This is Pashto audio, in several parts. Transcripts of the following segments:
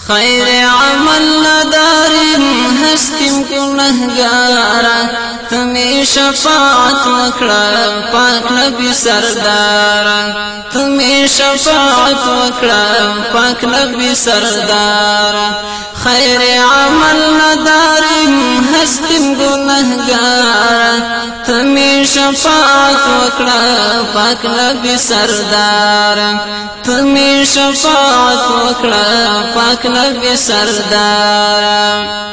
خیر عمل نداریم هستیم گناهگارا تمہیں شفاعت وکڑا پاک نبی سردارا تمہیں شفاعت وکڑا پاک نبی سردارا خیر عمل نداریم هستیم گناهگارا تمہیں شفاعت وکڑا پاک نبی سردارا تمہیں شفاعت وکڑا پاک نبی سردارا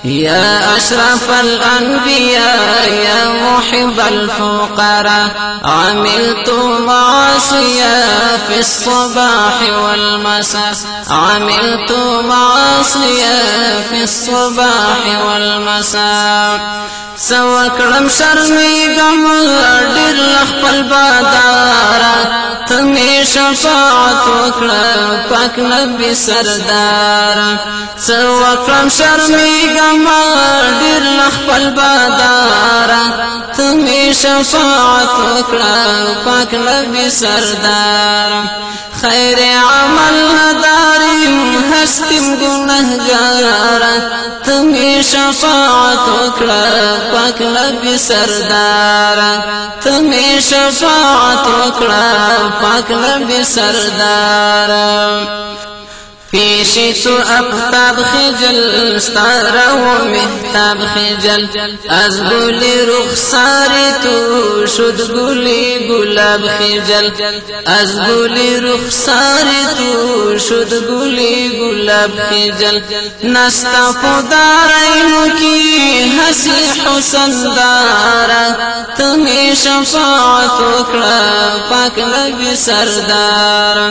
يا أشرف الأنبياء يا محب الفقراء عملت معاصيا في الصباح والمساء عملت معاصيا في الصباح والمساء سوکړم شرمېږم ډېر له خپل باداره تمې شفاعت وکړه پاک نبي سرداره سوکړم شرمېږم ډېر له خپل باداره تمې شفاعت وکړه پاک نبي سرداره خیر عمل نداریم هستیم گناهگارا تمہیں شفاعت وکړه پاک نبی سردارا تمہیں شفاعت وکړه پاک نبی سردارا پیشی تو افتاب خجل ستاره و محتاب خجل از گلی رخساری تو شد گلی گلاب خجل از گلی رخساری تو شد گلی گلاب خجل نستا پدارینو کی حسی حسن دارا تمہیں شفاعت وکړه پاک نبی سردارا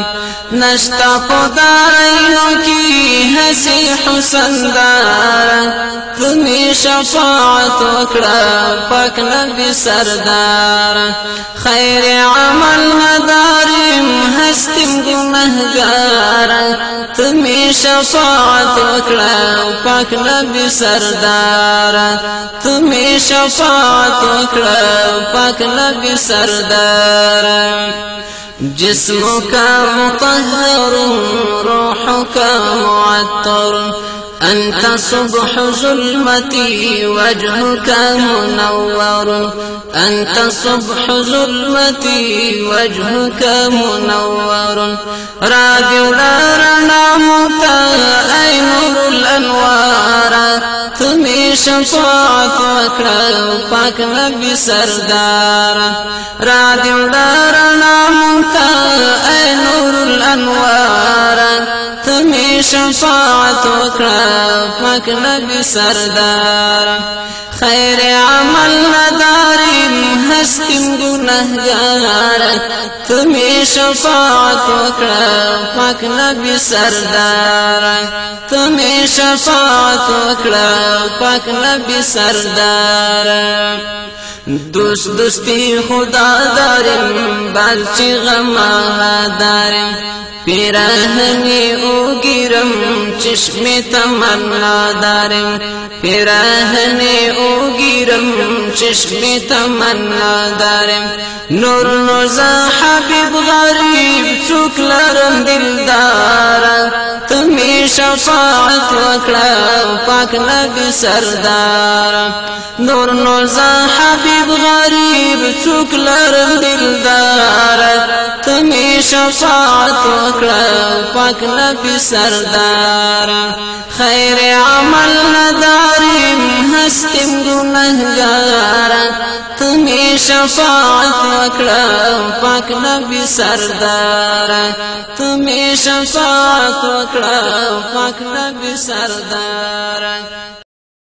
نستا پدارینو کی حسی حسن دارا تمہیں شفاعت وکړه پاک نبی سردارا خیر عمل نداریم هستیم گناهگارا تمہیں شفاعت وکړه پاک نبی سردارا تمہیں شفاعت وکړه پاک نبی سردارا جسموں کا مطہر روحوں کا معطر أنت صبح ظلمتي وجهك منور أنت صبح ظلمتي وجهك منور راديو لارنا متا أي نور الأنوار تمہیں شفاعت وکړه پاک نبی سردارا رادیو لارنا متا أي نور الأنوار تمہیں شفاعت وکړه پاک نبی سردارا خیر عمل نداریم هستیم گناهگارا تمہیں شفاعت وکړه پاک نبی سردارا تمہیں شفاعت وکړه پاک نبی سردارا دوست دوستی خدا داریم بلچی غما داریم پیراهنی اوگیرم چشم تمنا دارم پیراهنی اوگیرم چشم تمنا دارم نور نوزا حبیب غریب چوک لرم دلدارا تمہیں شفاعت وکړه پاک نبی سردارا نور نوزا حبیب غریب چوک لرم دلدارا تمہیں شفاعت وکړه پاک نبی سردارا خیر عمل نداریم هستیم گناهگارا تمہیں شفاعت وکړه پاک نبی سردارا تمہیں شفاعت وکړه پاک نبی سردارا